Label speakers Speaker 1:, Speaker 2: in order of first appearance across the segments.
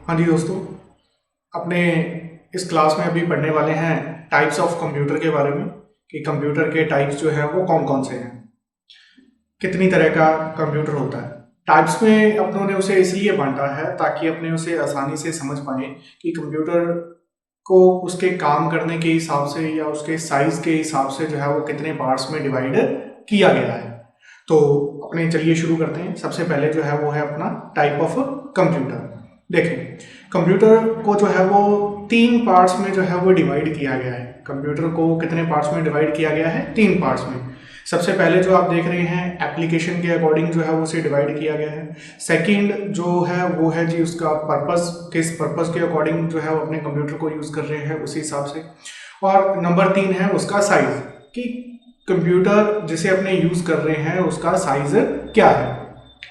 Speaker 1: हाँ जी दोस्तों, अपने इस क्लास में अभी पढ़ने वाले हैं टाइप्स ऑफ कंप्यूटर के बारे में कि कंप्यूटर के टाइप्स जो है वो कौन कौन से हैं, कितनी तरह का कंप्यूटर होता है। टाइप्स में अपनों ने उसे इसलिए बांटा है ताकि अपने उसे आसानी से समझ पाए कि कंप्यूटर को उसके काम करने के हिसाब से या उसके साइज के हिसाब से जो है वो कितने पार्ट्स में डिवाइड किया गया है। तो अपने चलिए शुरू करते हैं। सबसे पहले जो है वो है अपना टाइप ऑफ कंप्यूटर। देखें, कंप्यूटर को जो है वो तीन पार्ट्स में जो है वो डिवाइड किया गया है। कंप्यूटर को कितने पार्ट्स में डिवाइड किया गया है? तीन पार्ट्स में। सबसे पहले जो आप देख रहे हैं एप्लीकेशन के अकॉर्डिंग जो है वो उसे डिवाइड किया गया है। सेकंड जो है वो है जी उसका पर्पस, किस पर्पस के अकॉर्डिंग जो है वो अपने कंप्यूटर को यूज़ कर रहे हैं उसी हिसाब से। और नंबर तीन है उसका साइज, कि कंप्यूटर जिसे अपने यूज़ कर रहे हैं उसका साइज क्या है,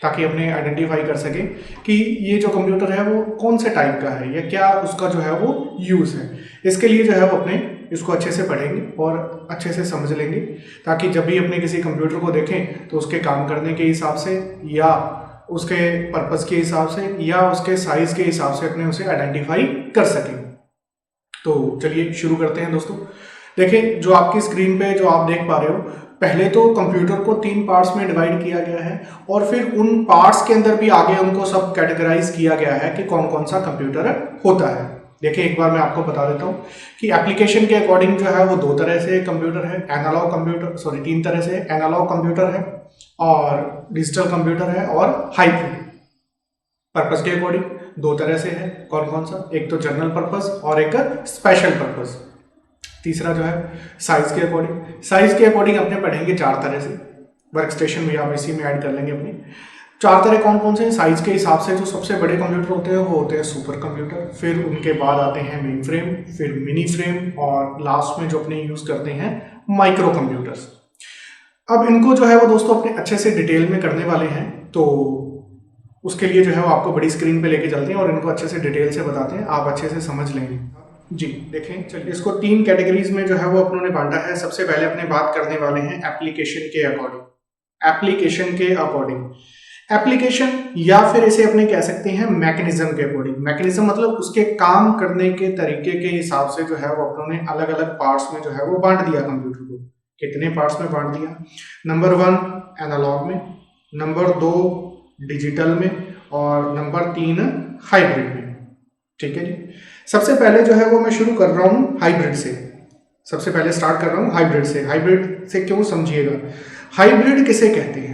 Speaker 1: ताकि अपने आइडेंटिफाई कर सकें कि ये जो कंप्यूटर है वो कौन से टाइप का है या क्या उसका जो है वो यूज़ है। इसके लिए जो है वो अपने इसको अच्छे से पढ़ेंगे और अच्छे से समझ लेंगे, ताकि जब भी अपने किसी कंप्यूटर को देखें तो उसके काम करने के हिसाब से या उसके पर्पस के हिसाब से या उसके साइज के हिसाब से अपने उसे आइडेंटिफाई कर सकें। तो चलिए शुरू करते हैं दोस्तों। देखिए, जो आपकी स्क्रीन पे जो आप देख पा रहे हो, पहले तो कंप्यूटर को तीन पार्ट्स में डिवाइड किया गया है और फिर उन पार्ट्स के अंदर भी आगे उनको सब कैटेगराइज किया गया है कि कौन कौन सा कंप्यूटर होता है। देखिए, एक बार मैं आपको बता देता हूँ कि एप्लीकेशन के अकॉर्डिंग जो है वो दो तरह से कंप्यूटर है। एनालॉग कंप्यूटर, सॉरी तीन तरह से एनालॉग कंप्यूटर है और डिजिटल कंप्यूटर है और हाइब्रिड। पर्पस के अकॉर्डिंग दो तरह से है। कौन कौन सा? एक तो जनरल पर्पस और एक स्पेशल पर्पस। तीसरा जो है साइज के अकॉर्डिंग। साइज के अकॉर्डिंग अपने पढ़ेंगे चार तरह से। वर्क स्टेशन भी आप इसी में ऐड कर लेंगे अपनी। चार तरह कौन कौन से हैं? साइज के हिसाब से जो सबसे बड़े कंप्यूटर होते हैं वो होते हैं सुपर कंप्यूटर, फिर उनके बाद आते हैं मेन फ्रेम, फिर मिनी फ्रेम और लास्ट में जो अपने यूज करते हैं माइक्रो कंप्यूटर्स। अब इनको जो है वो दोस्तों अपने अच्छे से डिटेल में करने वाले हैं, तो उसके लिए जो है वो आपको बड़ी स्क्रीन पे लेके चलते हैं और इनको अच्छे से डिटेल से बताते हैं, आप अच्छे से समझ लेंगे। जी देखें, चलिए इसको तीन कैटेगरीज में जो है वो अपनों ने बांटा है। सबसे पहले अपने बात करने वाले हैं एप्लीकेशन के अकॉर्डिंग। एप्लीकेशन के अकॉर्डिंग, एप्लीकेशन या फिर इसे अपने कह सकते हैं मैकेनिज्म के अकॉर्डिंग। मैकेनिज्म मतलब उसके काम करने के तरीके के हिसाब से जो है वो अपनों ने अलग अलग पार्ट्स में जो है वो बांट दिया कंप्यूटर को। कितने पार्ट्स में बांट दिया? नंबर वन एनालॉग में, नंबर दो डिजिटल में और नंबर तीन हाइब्रिड में। ठीक है जी। सबसे पहले जो है वो मैं शुरू कर रहा हूँ हाइब्रिड से। सबसे पहले स्टार्ट कर रहा हूँ हाइब्रिड से। हाइब्रिड से क्यों, समझिएगा। हाइब्रिड किसे कहते हैं?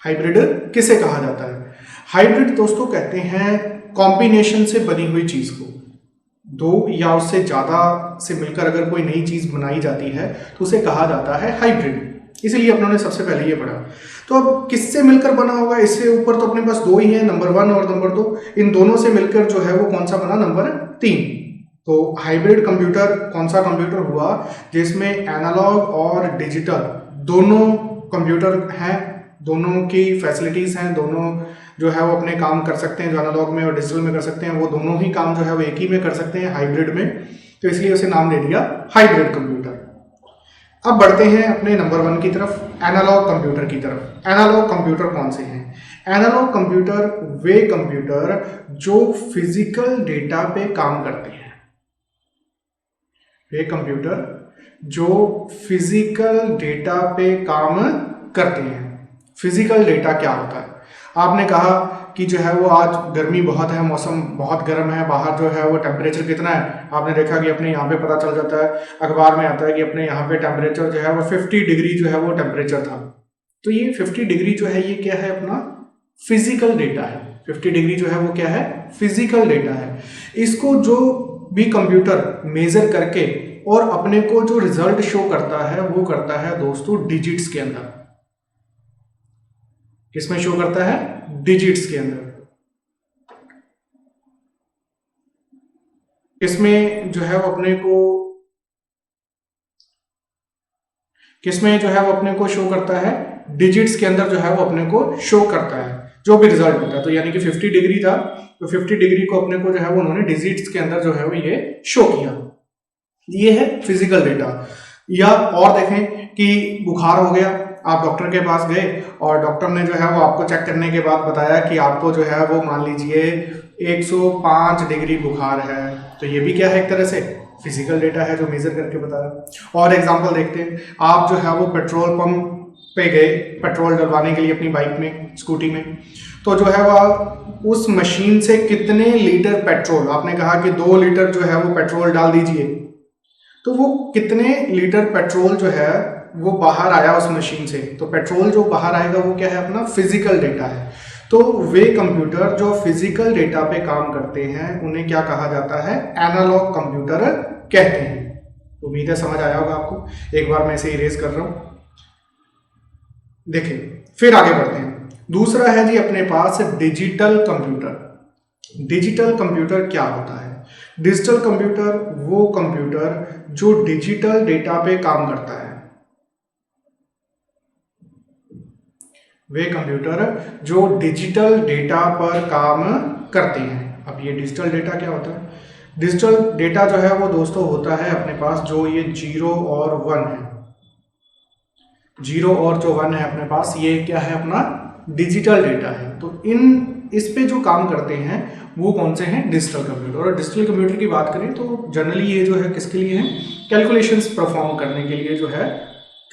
Speaker 1: हाइब्रिड किसे कहा जाता है? हाइब्रिड दोस्तों कहते हैं कॉम्बिनेशन से बनी हुई चीज को। दो या उससे ज्यादा से मिलकर अगर कोई नई चीज बनाई जाती है तो उसे कहा जाता है हाइब्रिड। इसलिए अपनों ने सबसे पहले ये पढ़ा। तो अब किससे मिलकर बना होगा? इससे ऊपर तो अपने पास दो ही है, नंबर वन और नंबर दो। इन दोनों से मिलकर जो है वो कौन सा बना? नंबर तीन। तो हाइब्रिड कंप्यूटर कौन सा कंप्यूटर हुआ? जिसमें एनालॉग और डिजिटल दोनों कंप्यूटर हैं, दोनों की फैसिलिटीज हैं, दोनों जो है वो अपने काम कर सकते हैं। जो एनालॉग में और डिजिटल में कर सकते हैं वो दोनों ही काम जो है वो एक ही में कर सकते हैं, हाइब्रिड में। तो इसलिए उसे नाम दे दिया हाइब्रिड कंप्यूटर। अब बढ़ते हैं अपने नंबर वन की तरफ, एनालॉग कंप्यूटर की तरफ। एनालॉग कंप्यूटर कौन से हैं? एनालॉग कंप्यूटर वे कंप्यूटर जो फिजिकल डेटा पे काम करते हैं। वे कंप्यूटर जो फिजिकल डेटा पे काम करते हैं। फिजिकल डेटा क्या होता है? आपने कहा कि जो है वो आज गर्मी बहुत है, मौसम बहुत गर्म है, बाहर जो है वो टेम्परेचर कितना है। आपने देखा कि अपने यहाँ पे पता चल जाता है, अखबार में आता है कि अपने यहाँ पे टेम्परेचर जो है वो 50 डिग्री जो है वो टेम्परेचर था। तो ये 50 डिग्री जो है ये क्या है? अपना फिजिकल डेटा है। 50 डिग्री जो है वो क्या है? फिजिकल डेटा है। इसको जो भी कंप्यूटर मेजर करके और अपने को जो रिजल्ट शो करता है वो करता है दोस्तों डिजिट्स के अंदर। किसमें शो करता है? डिजिट्स के अंदर। इसमें जो है वो अपने को किसमें जो है वो अपने को शो करता है? डिजिट्स के अंदर जो है वो अपने को शो करता है जो भी रिजल्ट होता है। तो यानी कि 50 डिग्री था तो 50 डिग्री को अपने को जो है वो उन्होंने डिजिट्स के अंदर जो है वो ये शो किया। ये है फिजिकल डेटा। या और देखें कि बुखार हो गया, आप डॉक्टर के पास गए और डॉक्टर ने जो है वो आपको चेक करने के बाद बताया कि आपको जो है वो मान लीजिए 105 डिग्री बुखार है, तो ये भी क्या है, एक तरह से फिजिकल डेटा है जो मेजर करके बताया। और एग्जांपल देखते हैं, आप जो है वो पेट्रोल पंप पे गए पेट्रोल डलवाने के लिए अपनी बाइक में, स्कूटी में, तो जो है वो उस मशीन से कितने लीटर पेट्रोल, आपने कहा कि 2 लीटर जो है वो पेट्रोल डाल दीजिए, तो वो कितने लीटर पेट्रोल जो है वो बाहर आया उस मशीन से। तो पेट्रोल जो बाहर आएगा वो क्या है, अपना फिजिकल डेटा है। तो वे कंप्यूटर जो फिजिकल डेटा पे काम करते हैं उन्हें क्या कहा जाता है, एनालॉग कंप्यूटर कहते हैं। उम्मीद है समझ आया होगा आपको। एक बार मैं इसे इरेज कर रहा हूं, देखिए फिर आगे बढ़ते हैं। दूसरा है जी अपने पास डिजिटल कंप्यूटर। डिजिटल कंप्यूटर क्या होता है? डिजिटल कंप्यूटर वो कंप्यूटर जो डिजिटल डेटा पे काम करता है, वे कंप्यूटर जो डिजिटल डेटा पर काम करते हैं। अब ये डिजिटल डेटा क्या होता है? डिजिटल डेटा जो है वो दोस्तों होता है अपने पास जो ये 0 और 1 है, 0 और जो 1 है अपने पास, ये क्या है, अपना डिजिटल डेटा है। तो इस पे जो काम करते हैं वो कौन से हैं, डिजिटल कंप्यूटर। और डिजिटल कंप्यूटर की बात करें तो जनरली ये जो है किसके लिए है, कैलकुलेशंस परफॉर्म करने के लिए जो है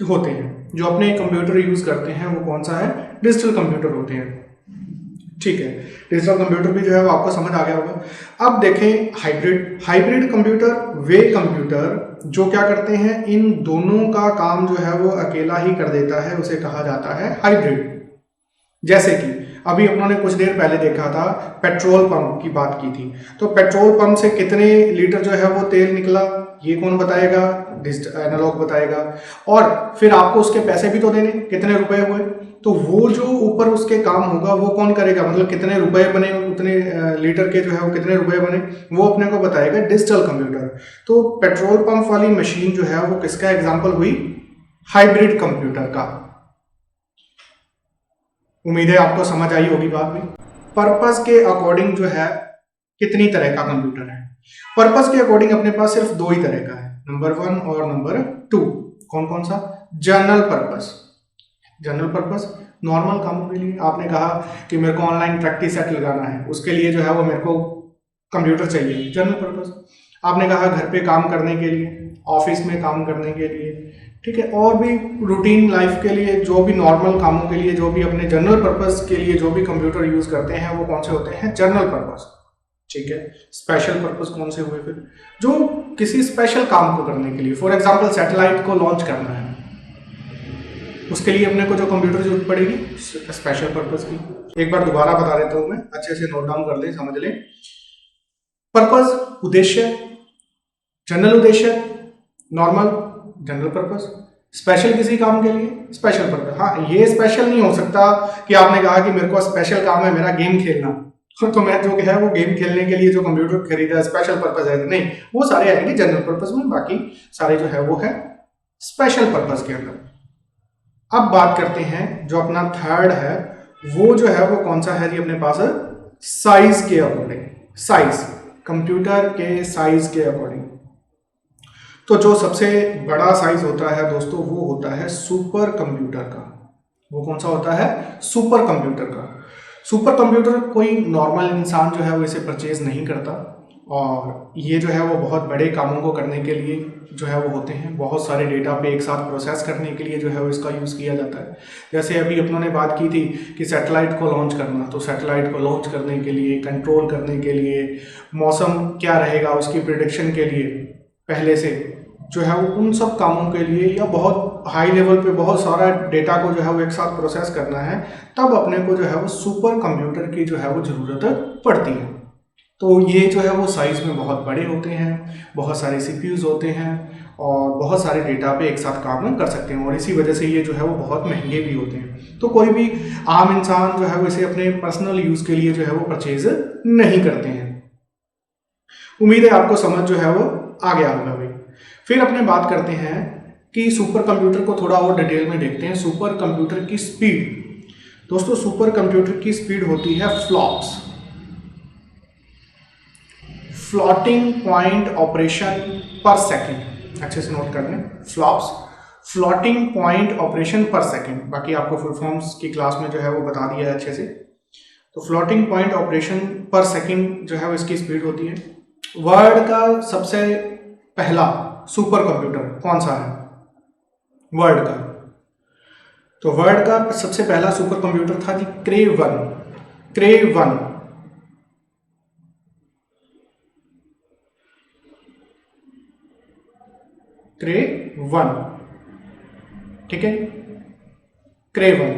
Speaker 1: होते हैं। जो अपने कंप्यूटर यूज करते हैं वो कौन सा है, डिजिटल कंप्यूटर होते हैं। ठीक है, डिजिटल कंप्यूटर भी जो है वो आपको समझ आ गया होगा। अब देखें हाइब्रिड कंप्यूटर, वे कंप्यूटर जो क्या करते हैं, इन दोनों का काम जो है वो अकेला ही कर देता है, उसे कहा जाता है हाइब्रिड। जैसे कि अभी उन्होंने कुछ देर पहले देखा था, पेट्रोल पंप की बात की थी, तो पेट्रोल पंप से कितने लीटर जो है वो तेल निकला, ये कौन बताएगा, एनालॉग बताएगा। और फिर आपको उसके पैसे भी तो देने, कितने रुपए हुए, तो वो जो ऊपर उसके काम होगा वो कौन करेगा, मतलब कितने रुपए बने, उतने लीटर के जो है वो कितने रुपए बने, वो अपने को बताएगा डिजिटल कंप्यूटर। तो पेट्रोल पंप वाली मशीन जो है वो किसका एग्जाम्पल हुई, हाइब्रिड कंप्यूटर का। उम्मीद है आपको समझ आई होगी बात में। पर्पस के अकॉर्डिंग जो है कितनी तरह का कंप्यूटर है, पर्पस के अकॉर्डिंग अपने पास सिर्फ 2 ही तरह का है, नंबर 1 और नंबर 2। कौन कौन सा, general purpose. General purpose normal कामों के लिए, आपने कहा कि मेरे को ऑनलाइन प्रैक्टिस सेट लगाना है, उसके लिए जो है वो मेरे को कंप्यूटर चाहिए, जनरल पर्पस। आपने कहा घर पे काम करने के लिए, ऑफिस में काम करने के लिए, ठीक है, और भी रूटीन लाइफ के लिए, जो भी नॉर्मल कामों के लिए, जो भी अपने जनरल पर्पस के लिए जो भी कंप्यूटर यूज करते हैं वो कौन से होते हैं, जनरल पर्पस। ठीक है, स्पेशल पर्पस कौन से हुए फिर, जो किसी स्पेशल काम को करने के लिए, फॉर एग्जांपल सैटेलाइट को लॉन्च करना है, उसके लिए अपने को जो कंप्यूटर जरूरत पड़ेगी, स्पेशल पर्पस की। एक बार दोबारा बता देता हूं मैं, अच्छे से नोट डाउन कर ले, समझ ले। पर्पस उद्देश्य, जनरल उद्देश्य नॉर्मल जनरल पर्पस, स्पेशल किसी काम के लिए स्पेशल पर्पस। हाँ, ये स्पेशल नहीं हो सकता कि आपने कहा कि मेरे को स्पेशल काम है मेरा गेम खेलना, तो मैं जो है वो गेम खेलने के लिए जो कंप्यूटर खरीदा स्पेशल पर्पस है, नहीं, वो सारे आएंगे जनरल पर्पस में, बाकी सारे जो है वो है स्पेशल पर्पस के अंदर। अब बात करते हैं जो अपना थर्ड है, वो जो है वो कौन सा है जी अपने पास, साइज के अकॉर्डिंग, साइज, कंप्यूटर के साइज के अकॉर्डिंग। तो जो सबसे बड़ा साइज होता है दोस्तों वो होता है सुपर कंप्यूटर का। वो कौन सा होता है, सुपर कंप्यूटर का। सुपर कंप्यूटर कोई नॉर्मल इंसान जो है वो इसे परचेज नहीं करता, और ये जो है वो बहुत बड़े कामों को करने के लिए जो है वो होते हैं, बहुत सारे डेटा पे एक साथ प्रोसेस करने के लिए जो है वो इसका यूज़ किया जाता है। जैसे अभी अपनों ने बात की थी कि सैटेलाइट को लॉन्च करना, तो सैटेलाइट को लॉन्च करने के लिए, कंट्रोल करने के लिए, मौसम क्या रहेगा उसकी प्रिडिक्शन के लिए पहले से जो है वो, उन सब कामों के लिए, या बहुत हाई लेवल पे बहुत सारा डेटा को जो है वो एक साथ प्रोसेस करना है, तब अपने को जो है वो सुपर कंप्यूटर की जो है वो ज़रूरत पड़ती है। तो ये जो है वो साइज़ में बहुत बड़े होते हैं, बहुत सारे सीपीयूज़ होते हैं, और बहुत सारे डेटा पे एक साथ काम कर सकते हैं, और इसी वजह से ये जो है वो बहुत महंगे भी होते हैं। तो कोई भी आम इंसान जो है वो इसे अपने पर्सनल यूज़ के लिए जो है वो परचेज नहीं करते हैं। उम्मीद है आपको समझ जो है वो आ गया होगा भाई। फिर अपने बात करते हैं कि सुपर कंप्यूटर को थोड़ा और डिटेल में देखते हैं। सुपर कंप्यूटर की स्पीड, दोस्तों सुपर कंप्यूटर की स्पीड होती है फ्लॉप्स, फ्लोटिंग पॉइंट ऑपरेशन पर सेकंड। अच्छे से नोट कर लें, फ्लॉप्स, फ्लोटिंग पॉइंट ऑपरेशन पर सेकेंड। बाकी आपको फुल फॉर्म्स की क्लास में जो है वो बता दिया है अच्छे से। तो फ्लोटिंग पॉइंट ऑपरेशन पर सेकेंड जो है वो इसकी स्पीड होती है। वर्ल्ड का सबसे पहला सुपर कंप्यूटर कौन सा है वर्ल्ड का? तो वर्ल्ड का सबसे पहला सुपर कंप्यूटर था जी Cray one. Cray one Cray one, ठीक है, क्रे वन।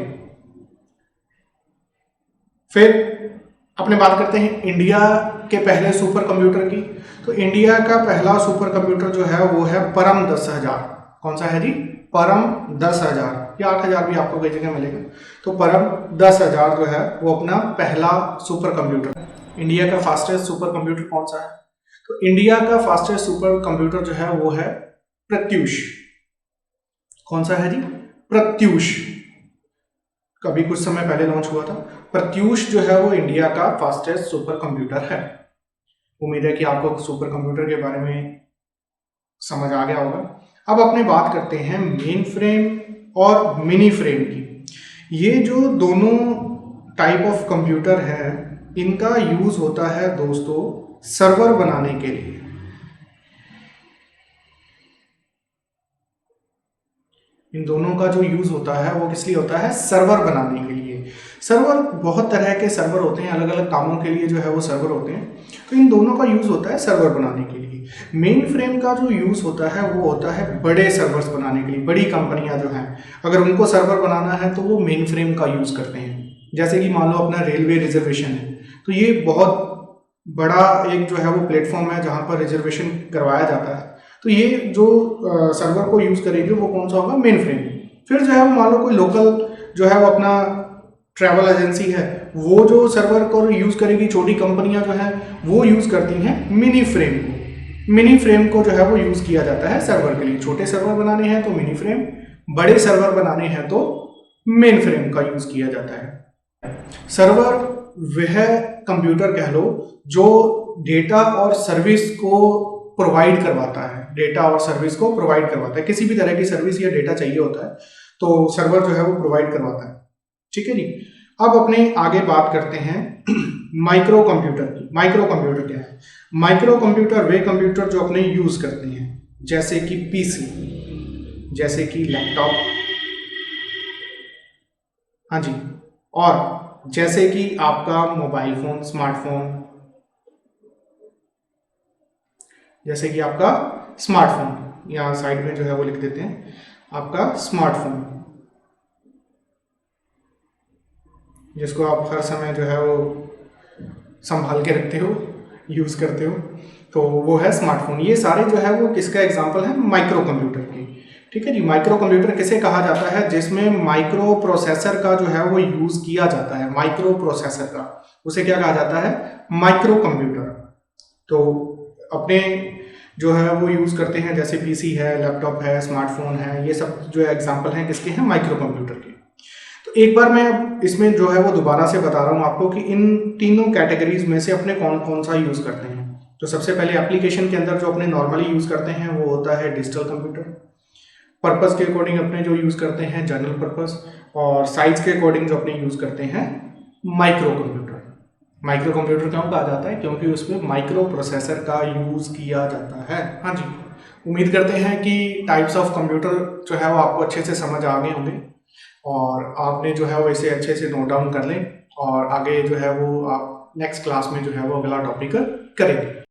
Speaker 1: फिर अपने बात करते हैं इंडिया के पहले सुपर कंप्यूटर की। तो इंडिया का पहला सुपर कंप्यूटर जो है वो है परम 10,000। कौन सा है जी? परम 10,000 या 8,000 भी आपको कई जगह मिलेगा। तो परम 10,000 जो है वो अपना पहला सुपर कंप्यूटर है। इंडिया का फास्टेस्ट सुपर कंप्यूटर कौन सा है? तो इंडिया का फास्टेस्ट सुपर कंप्यूटर जो है वो है प्रत्यूष। कौन सा है जी? प्रत्यूष। कभी कुछ समय पहले लॉन्च हुआ था। प्रत्यूष जो है वो इंडिया का फास्टेस्ट सुपर कंप्यूटर है। उम्मीद है कि आपको सुपर कंप्यूटर के बारे में समझ आ गया होगा। अब अपने बात करते हैं मेन फ्रेम और मिनी फ्रेम की। ये जो दोनों टाइप ऑफ कंप्यूटर है इनका यूज होता है दोस्तों सर्वर बनाने के लिए। इन दोनों का जो यूज होता है वो किस लिए होता है? सर्वर बनाने के लिए। सर्वर बहुत तरह के सर्वर होते हैं, अलग अलग कामों के लिए जो है वो सर्वर होते हैं। तो इन दोनों का यूज होता है सर्वर बनाने के लिए। मेन फ्रेम का जो यूज होता है वो होता है बड़े सर्वर्स बनाने के लिए। बड़ी कंपनियां जो हैं अगर उनको सर्वर बनाना है तो वो मेन फ्रेम का यूज करते हैं। जैसे कि मान लो अपना रेलवे रिजर्वेशन है, तो ये बहुत बड़ा एक जो है वो प्लेटफॉर्म है जहाँ पर रिजर्वेशन करवाया जाता है। तो ये जो सर्वर को यूज करेंगे वो कौन सा होगा? Main frame. फिर जो है वो मान लो कोई लोकल जो है वो अपना ट्रैवल एजेंसी है, वो जो सर्वर को यूज करेगी, छोटी कंपनियां जो है वो यूज करती हैं मिनी फ्रेम को। मिनी फ्रेम को जो है वो यूज किया जाता है सर्वर के लिए। छोटे सर्वर बनाने हैं तो मिनी फ्रेम, बड़े सर्वर बनाने हैं तो मेन फ्रेम का यूज किया जाता है। सर्वर वह कंप्यूटर कह लो जो डेटा और सर्विस को प्रोवाइड करवाता है। डेटा और सर्विस को प्रोवाइड करवाता है। किसी भी तरह की सर्विस या डेटा चाहिए होता है तो सर्वर जो है वो प्रोवाइड करवाता है। ठीक है जी। अब अपने आगे बात करते हैं माइक्रो कंप्यूटर की। माइक्रो कंप्यूटर क्या है? माइक्रो कंप्यूटर वे कंप्यूटर जो अपने यूज करते हैं जैसे कि पीसी, जैसे कि लैपटॉप, हाँ जी, और जैसे कि आपका मोबाइल फोन, स्मार्टफोन, जैसे कि आपका स्मार्टफोन, यहाँ साइड में जो है वो लिख देते हैं आपका स्मार्टफोन, जिसको आप हर समय जो है वो संभाल के रखते हो, यूज करते हो, तो वो है स्मार्टफोन। ये सारे जो है वो किसका एग्जांपल है? माइक्रो कंप्यूटर की। ठीक है जी। माइक्रो कंप्यूटर किसे कहा जाता है? जिसमें माइक्रो प्रोसेसर का जो है वो यूज किया जाता है। माइक्रो प्रोसेसर का उसे क्या कहा जाता है? Micro computer. तो अपने जो है वो यूज करते हैं जैसे पीसी है, लैपटॉप है, स्मार्टफोन है, ये सब जो एग्जांपल हैं किसके हैं? माइक्रो कंप्यूटर के। तो एक बार मैं अब इसमें जो है वो दोबारा से बता रहा हूँ आपको कि इन तीनों कैटेगरीज में से अपने कौन कौन सा यूज करते हैं। तो सबसे पहले एप्लीकेशन के अंदर जो अपने नॉर्मली यूज करते हैं वो होता है डिजिटल कंप्यूटर। पर्पस के अकॉर्डिंग अपने जो यूज करते हैं जनरल पर्पस, और साइज के अकॉर्डिंग जो अपने यूज करते हैं माइक्रो कंप्यूटर। माइक्रो कंप्यूटर क्यों कहा जाता है? क्योंकि उसमें माइक्रो प्रोसेसर का यूज किया जाता है। हाँ जी। उम्मीद करते हैं कि टाइप्स ऑफ कंप्यूटर जो है वो आपको अच्छे से समझ आ गए होंगे और आपने जो है वो इसे अच्छे से नोट डाउन कर लें और आगे जो है वो आप नेक्स्ट क्लास में जो है वो अगला टॉपिक करेंगे।